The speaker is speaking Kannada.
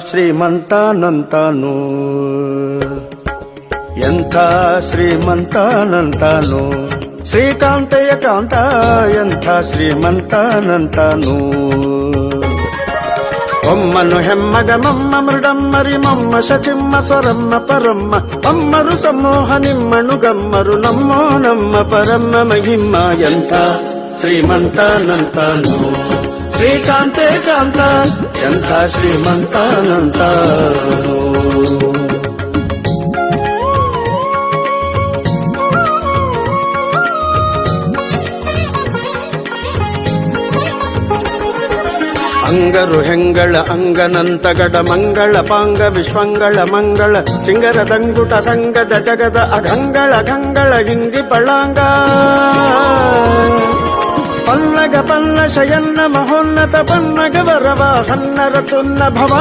ಶ್ರೀಮಂತನಂತಾನು ಎಂಥ ಶ್ರೀಮಂತನಂತಾನು ಶ್ರೀಕಾಂತಯ್ಯ ಕಾಂತ ಎಂಥ ಶ್ರೀಮಂತನಂತಾನು ಒಮ್ಮನು ಹೆಮ್ಮಗ ಮಮ್ಮ ಮೃಡಮ್ಮರಿ ಮಮ್ಮ ಶಚಿಮ್ಮ ಸ್ವರಮ್ಮ ಪರಮ್ಮ ಅಮ್ಮರು ಸಮೂಹ ನಿಮ್ಮನು ಗಮ್ಮರು ನಮ್ಮೋ ನಮ್ಮ ಪರಮ್ಮ ಮಹಿಮ್ಮ ಎಂಥ ಶ್ರೀಮಂತನಂತಾನು ಶ್ರೀಕಾಂತೆ ಕಾಂತ ಎಂಥ ಶ್ರೀಮಂತನಂತಾನು ಅಂಗರು ಹೆಂಗಳ ಅಂಗನಂತಗಡ ಮಂಗಳ ಪಾಂಗ ವಿಶ್ವಂಗಳ ಮಂಗಳ ಸಿಂಗರದಂಗುಟ ಸಂಗದ ಜಗದ ಅಗಂಗಳ ಗಂಗಳ ಹಿಂಗಿ ಪಳಾಂಗ ಪನ್ನಗ ಪನ್ನ ಶಯನ್ನ ಮಹೋನ್ನತ ಪನ್ನಗ ವರವ ಹನ್ನರ ತುನ್ನ ಭವ